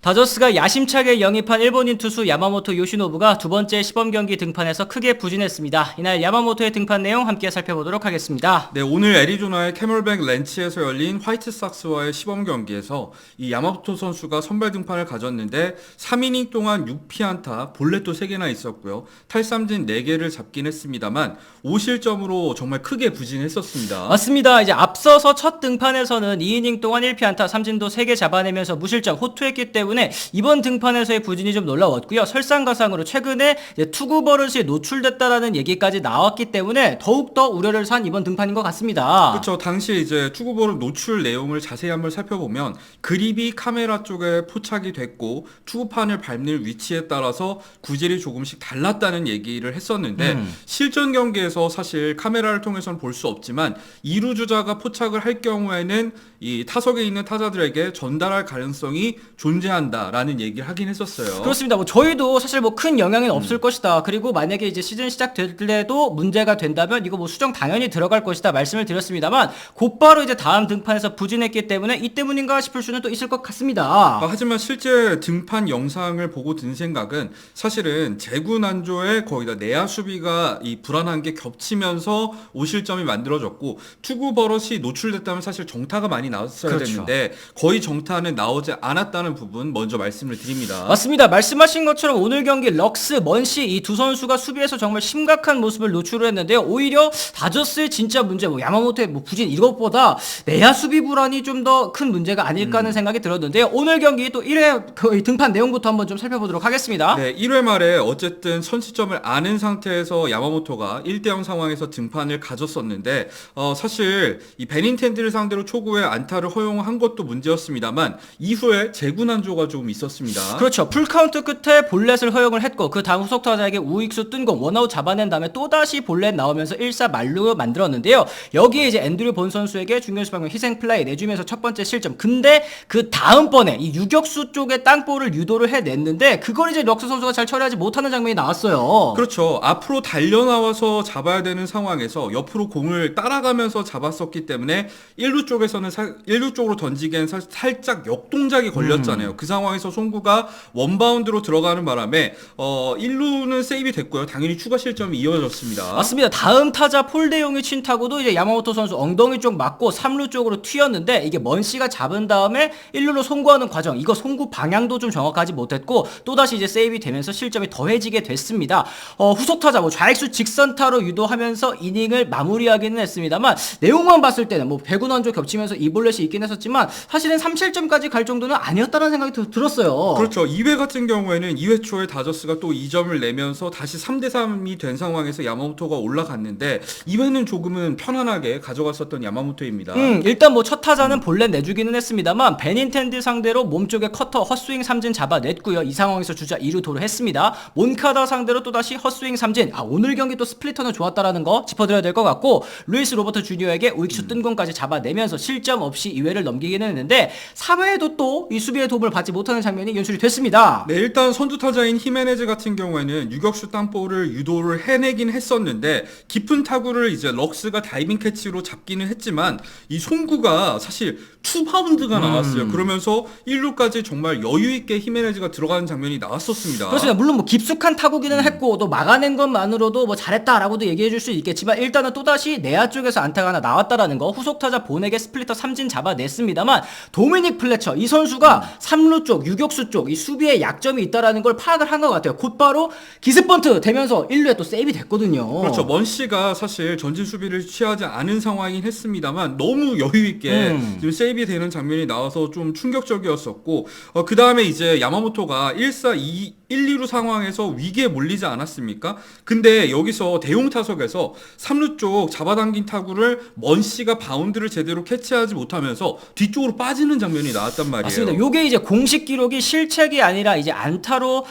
다저스가 야심차게 영입한 일본인 투수 야마모토 요시노부가 두 번째 시범 경기 등판에서 크게 부진했습니다. 이날 야마모토의 등판 내용 함께 살펴보도록 하겠습니다. 네, 오늘 애리조나의 캐멀뱅 렌치에서 열린 화이트삭스와의 시범 경기에서 이 야마모토 선수가 선발 등판을 가졌는데 3이닝 동안 6피안타, 볼넷도 3개나 있었고요. 탈삼진 4개를 잡긴 했습니다만 5실점으로 정말 크게 부진했었습니다. 맞습니다. 이제 앞서서 첫 등판에서는 2이닝 동안 1피안타, 삼진도 3개 잡아내면서 무실점 호투했기 때문에 이번 등판에서의 부진이 좀 놀라웠고요. 설상가상으로 최근에 투구 버릇이 노출됐다라는 얘기까지 나왔기 때문에 더욱더 우려를 산 이번 등판인 것 같습니다. 그렇죠. 당시 이제 투구 버릇 노출 내용을 자세히 한번 살펴보면 그립이 카메라 쪽에 포착이 됐고 투구판을 밟는 위치에 따라서 구질이 조금씩 달랐다는 얘기를 했었는데 실전 경기에서 사실 카메라를 통해서는 볼 수 없지만 2루 주자가 포착을 할 경우에는 이 타석에 있는 타자들에게 전달할 가능성이 존재한다라는 얘기를 하긴 했었어요. 그렇습니다. 저희도 사실 큰 영향은 없을 것이다. 그리고 만약에 이제 시즌 시작될 때도 문제가 된다면 이거 수정 당연히 들어갈 것이다 말씀을 드렸습니다만 곧바로 이제 다음 등판에서 부진했기 때문에 이 때문인가 싶을 수는 또 있을 것 같습니다. 하지만 실제 등판 영상을 보고 든 생각은 사실은 제구난조에 거의 다 내야 수비가 이 불안한 게 겹치면서 5실점이 만들어졌고 투구 버릇이 노출됐다면 사실 정타가 많이 나왔어야 그렇죠. 됐는데 거의 정타는 나오지 않았다는 부분 먼저 말씀을 드립니다. 맞습니다. 말씀하신 것처럼 오늘 경기 럭스, 먼시 이 두 선수가 수비에서 정말 심각한 모습을 노출을 했는데요. 오히려 다저스의 진짜 문제, 야마모토의 부진 이것보다 내야 수비 불안이 좀 더 큰 문제가 아닐까 하는 생각이 들었는데요. 오늘 경기 또 1회 등판 내용부터 한번 좀 살펴보도록 하겠습니다. 네, 1회 말에 어쨌든 선취점을 아는 상태에서 야마모토가 1대0 상황에서 등판을 가졌었는데 사실 이 베닌텐드를 상대로 초구에 안타를 허용한 것도 문제였습니다만 이후에 제구난조가 조금 있었습니다. 그렇죠. 풀카운트 끝에 볼넷을 허용을 했고 그 다음 후속 타자에게 우익수 뜬공 원아웃 잡아낸 다음에 또다시 볼넷 나오면서 1사 만루 만들었는데요. 여기에 이제 앤드류 본 선수에게 중견수 방면 희생 플라이 내주면서 첫 번째 실점. 근데 그 다음번에 이 유격수 쪽에 땅볼을 유도를 해냈는데 그걸 이제 럭스 선수가 잘 처리하지 못하는 장면이 나왔어요. 그렇죠. 앞으로 달려나와서 잡아야 되는 상황에서 옆으로 공을 따라가면서 잡았었기 때문에 1루 쪽에서는 1루 쪽으로 던지기엔 살짝 역동작이 걸렸잖아요. 그 상황에서 송구가 원바운드로 들어가는 바람에 1루는 세이브 됐고요. 당연히 추가 실점이 이어졌습니다. 맞습니다. 다음 타자 폴대용이 친 타구도 이제 야마모토 선수 엉덩이 쪽 맞고 3루 쪽으로 튀었는데 이게 먼씨가 잡은 다음에 1루로 송구하는 과정, 이거 송구 방향도 좀 정확하지 못했고 또다시 이제 세이브 되면서 실점이 더해지게 됐습니다. 후속 타자 좌익수 직선타로 유도하면서 이닝을 마무리하기는 했습니다만 내용만 봤을 때는 배구난조 겹치면서 이볼렛이 있긴 했었지만 사실은 3실점까지 갈 정도는 아니었다는 생각이 들었어요. 그렇죠. 2회 같은 경우에는 2회 초에 다저스가 또 2점을 내면서 다시 3대3이 된 상황에서 야마모토가 올라갔는데 2회는 조금은 편안하게 가져갔었던 야마모토입니다. 일단 첫 타자는 볼넷 내주기는 했습니다만 베닌텐드 상대로 몸쪽에 커터 헛스윙 삼진 잡아냈고요. 이 상황에서 주자 2루 도루했습니다. 몬카다 상대로 또다시 헛스윙 삼진. 오늘 경기 또 스플리터는 좋았다라는 거 짚어드려야 될 것 같고 루이스 로버트 주니어에게 우익수 뜬공까지 잡아내면서 실점 없이 2회를 넘기기는 했는데 3회에도 또 이 수비의 도움을 받지 못하는 장면이 연출이 됐습니다. 네, 일단 선두 타자인 히메네즈 같은 경우에는 유격수 땅볼을 유도를 해내긴 했었는데 깊은 타구를 이제 럭스가 다이빙 캐치로 잡기는 했지만 이 송구가 사실 투바운드가 나왔어요. 그러면서 1루까지 정말 여유있게 히메네즈가 들어가는 장면이 나왔었습니다. 그렇습니다. 물론 깊숙한 타구기는 했고 또 막아낸 것만으로도 잘했다라고도 얘기해 줄 수 있겠지만 일단은 또다시 내야 쪽에서 안타가 하나 나왔다라는 거, 후속 타자 본에게 스플리터 삼진 잡아냈습니다만 도미닉 플래처 이 선수가 3루 쪽, 유격수 쪽 이 수비에 약점이 있다라는 걸 파악을 한 것 같아요. 곧바로 기습번트 되면서 1루에 또 세이브 됐거든요. 그렇죠. 먼씨가 사실 전진 수비를 취하지 않은 상황이긴 했습니다만 너무 여유있게 지금 세이브 되는 장면이 나와서 좀 충격적이었었고 그 다음에 이제 야마모토가 1사 1, 2루 상황에서 위기에 몰리지 않았습니까? 근데 여기서 대용 타석에서 3루 쪽 잡아당긴 타구를 먼씨가 바운드를 제대로 캐치하지 못하면서 뒤쪽으로 빠지는 장면이 나왔단 말이에요. 맞습니다. 요게 이제 공식 기록이 실책이 아니라 이제 안타로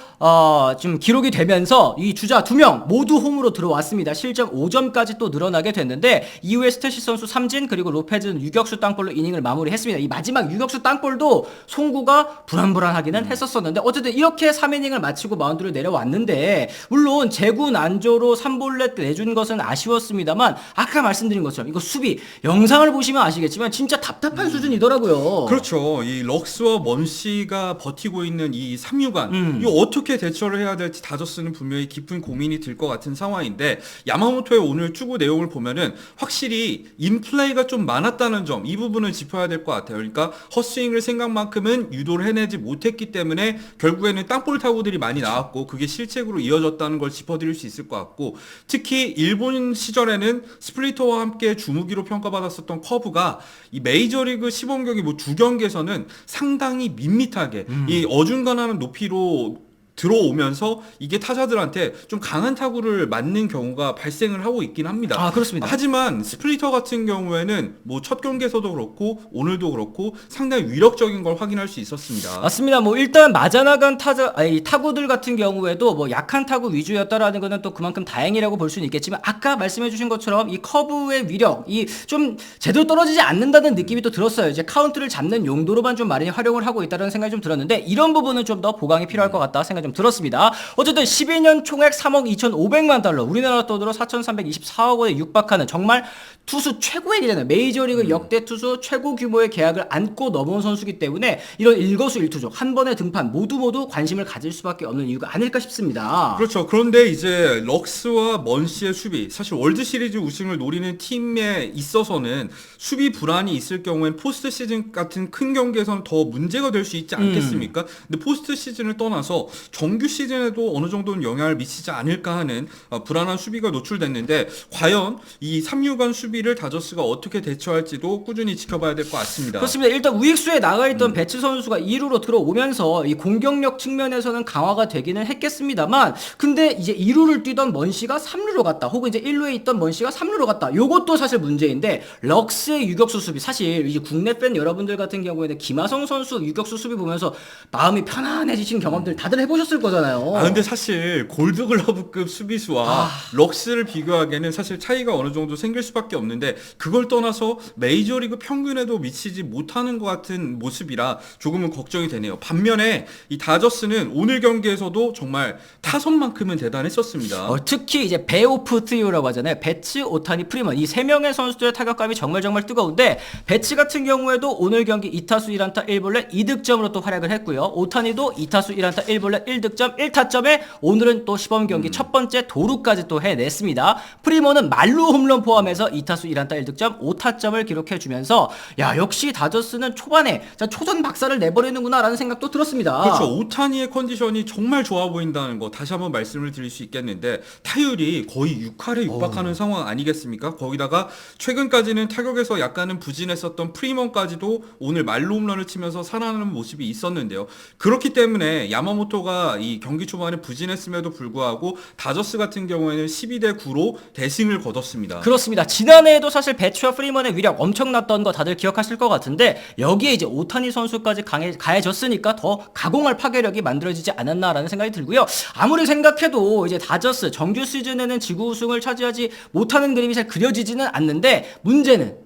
좀 기록이 되면서 이 주자 2명 모두 홈으로 들어왔습니다. 실점 5점까지 또 늘어나게 됐는데 이후에 스테시 선수 삼진 그리고 로페즈는 유격수 땅볼로 이닝을 마무리했습니다. 이 마지막 유격수 땅볼도 송구가 불안불안하기는 했었었는데 어쨌든 이렇게 3이닝을 마치고 마운드를 내려왔는데 물론 제구 난조로 3볼넷 내준 것은 아쉬웠습니다만 아까 말씀드린 것처럼 이거 수비 영상을 보시면 아시겠지만 진짜 답답한 수준이더라고요. 그렇죠. 이 럭스와 먼시가 버티고 있는 이 3루간 이거 어떻게 대처를 해야 될지 다저스는 분명히 깊은 고민이 들 것 같은 상황인데 야마모토의 오늘 투구 내용을 보면은 확실히 인플레이가 좀 많았다는 점 이 부분을 짚어야 될 것 같아요. 그러니까 헛스윙을 생각만큼은 유도를 해내지 못했기 때문에 결국에는 땅볼 타구들이 많이 나왔고 그게 실책으로 이어졌다는 걸 짚어드릴 수 있을 것 같고 특히 일본 시절에는 스플리터와 함께 주무기로 평가받았었던 커브가 이 메이저리그 시범 경기 뭐 두 경기에서는 상당히 밋밋하게 이 어중간하는 높이로 들어오면서 이게 타자들한테 좀 강한 타구를 맞는 경우가 발생을 하고 있긴 합니다. 아, 그렇습니다. 하지만 스플리터 같은 경우에는 뭐 첫 경기에서도 그렇고 오늘도 그렇고 상당히 위력적인 걸 확인할 수 있었습니다. 맞습니다. 뭐 일단 맞아나간 타구들 같은 경우에도 뭐 약한 타구 위주였다라는 거는 또 그만큼 다행이라고 볼 수는 있겠지만 아까 말씀해주신 것처럼 이 커브의 위력, 이 좀 제대로 떨어지지 않는다는 느낌이 또 들었어요. 이제 카운트를 잡는 용도로만 좀 많이 활용을 하고 있다는 생각이 좀 들었는데 이런 부분은 좀 더 보강이 필요할 것 같다 생각이 좀 들었습니다. 어쨌든 12년 총액 3억 2,500만 달러, 우리나라 돈으로 4,324억 원에 육박하는 정말 투수 최고액이잖아요. 메이저리그 역대 투수 최고 규모의 계약을 안고 넘어온 선수기 때문에 이런 일거수일투족 한 번의 등판 모두 관심을 가질 수밖에 없는 이유가 아닐까 싶습니다. 그렇죠. 그런데 이제 럭스와 먼시의 수비, 사실 월드 시리즈 우승을 노리는 팀에 있어서는 수비 불안이 있을 경우엔 포스트 시즌 같은 큰 경기에서는 더 문제가 될 수 있지 않겠습니까? 근데 포스트 시즌을 떠나서 정규 시즌에도 어느 정도는 영향을 미치지 않을까 하는 불안한 수비가 노출됐는데 과연 이 3루간 수비를 다저스가 어떻게 대처할지도 꾸준히 지켜봐야 될 것 같습니다. 그렇습니다. 일단 우익수에 나가있던 배츠 선수가 2루로 들어오면서 이 공격력 측면에서는 강화가 되기는 했겠습니다만 근데 이제 2루를 뛰던 먼시가 3루로 갔다 혹은 이제 1루에 있던 먼시가 3루로 갔다 요것도 사실 문제인데 럭스의 유격수 수비 사실 이제 국내 팬 여러분들 같은 경우에는 김하성 선수 유격수 수비 보면서 마음이 편안해지신 경험들 다들 해보셨을 거잖아요. 근데 사실 골드글러브급 수비수와 럭스를 비교하기에는 사실 차이가 어느 정도 생길 수밖에 없는데 그걸 떠나서 메이저리그 평균에도 미치지 못하는 것 같은 모습이라 조금은 걱정이 되네요. 반면에 이 다저스는 오늘 경기에서도 정말 타선만큼은 대단했었습니다. 특히 이제 베오프 트리오라고 하잖아요. 배츠, 오타니, 프리먼 이 세 명의 선수들의 타격감이 정말 뜨거운데 배츠 같은 경우에도 오늘 경기 2타수 1안타 1볼넷 2득점으로 또 활약을 했고요. 오타니도 2타수 1안타 1볼넷 1득점 1타점에 오늘은 또 시범 경기 첫 번째 도루까지 또 해냈습니다. 프리먼은 말루 홈런 포함해서 2타수 1안타 1득점 5타점을 기록해주면서 야 역시 다저스는 초반에 초전 박사를 내버리는구나 라는 생각도 들었습니다. 그렇죠. 오타니의 컨디션이 정말 좋아 보인다는 거 다시 한번 말씀을 드릴 수 있겠는데 타율이 거의 6할에 육박하는 상황 아니겠습니까? 거기다가 최근까지는 타격에서 약간은 부진했었던 프리먼까지도 오늘 말루 홈런을 치면서 살아나는 모습이 있었는데요. 그렇기 때문에 야마모토가 이 경기 초반에 부진했음에도 불구하고 다저스 같은 경우에는 12대 9로 대승을 거뒀습니다. 그렇습니다. 지난해에도 사실 배츠와 프리먼의 위력 엄청났던 거 다들 기억하실 것 같은데 여기에 이제 오타니 선수까지 가해졌으니까 더 가공할 파괴력이 만들어지지 않았나라는 생각이 들고요. 아무리 생각해도 이제 다저스 정규 시즌에는 지구 우승을 차지하지 못하는 그림이 잘 그려지지는 않는데 문제는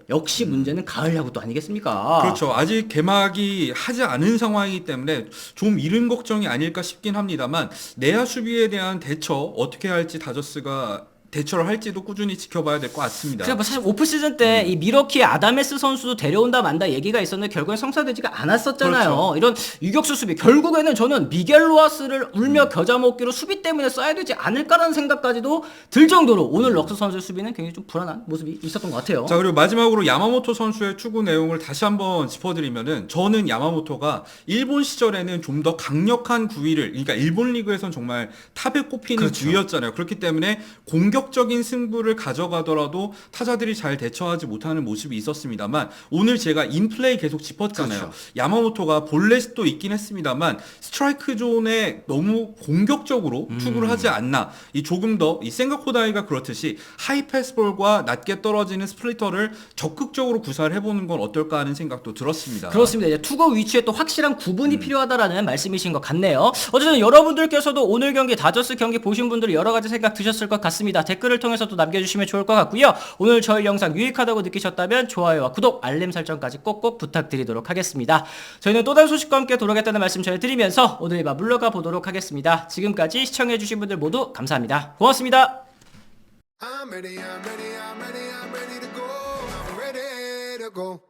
가을 야구도 아니겠습니까? 그렇죠. 아직 개막이 하지 않은 상황이기 때문에 좀 이른 걱정이 아닐까 싶긴 합니다만 내야 수비에 대한 대처 어떻게 할지 다저스가 대처를 할지도 꾸준히 지켜봐야 될 것 같습니다. 그래, 사실 오프시즌 때 이 미러키의 아다메스 선수도 데려온다 만다 얘기가 있었는데 결국엔 성사되지가 않았었잖아요. 그렇죠. 이런 유격수 수비 결국에는 저는 미겔 로하스를 울며 겨자 먹기로 수비 때문에 써야 되지 않을까라는 생각까지도 들 정도로 오늘 럭스 선수의 수비는 굉장히 좀 불안한 모습이 있었던 것 같아요. 자, 그리고 마지막으로 야마모토 선수의 투구 내용을 다시 한번 짚어드리면은 저는 야마모토가 일본 시절에는 좀 더 강력한 구위를 그러니까 일본 리그에선 정말 탑에 꼽히는 그렇죠. 구위였잖아요. 그렇기 때문에 공격적인 승부를 가져가더라도 타자들이 잘 대처하지 못하는 모습이 있었습니다만 오늘 제가 인플레이 계속 짚었잖아요. 그렇죠. 야마모토가 볼넷도 있긴 했습니다만 스트라이크 존에 너무 공격적으로 투구를 하지 않나. 이 조금 더 이 생각호다이가 그렇듯이 하이 패스볼과 낮게 떨어지는 스플리터를 적극적으로 구사를 해보는 건 어떨까 하는 생각도 들었습니다. 그렇습니다. 이제 투구 위치에 또 확실한 구분이 필요하다라는 말씀이신 것 같네요. 어쨌든 여러분들께서도 오늘 경기 다저스 경기 보신 분들 여러 가지 생각 드셨을 것 같습니다. 댓글을 통해서 또 남겨주시면 좋을 것 같고요. 오늘 저희 영상 유익하다고 느끼셨다면 좋아요와 구독, 알림 설정까지 꼭꼭 부탁드리도록 하겠습니다. 저희는 또 다른 소식과 함께 돌아오겠다는 말씀 전해드리면서 오늘 이만 물러가 보도록 하겠습니다. 지금까지 시청해주신 분들 모두 감사합니다. 고맙습니다. I'm ready to go. I'm ready to go.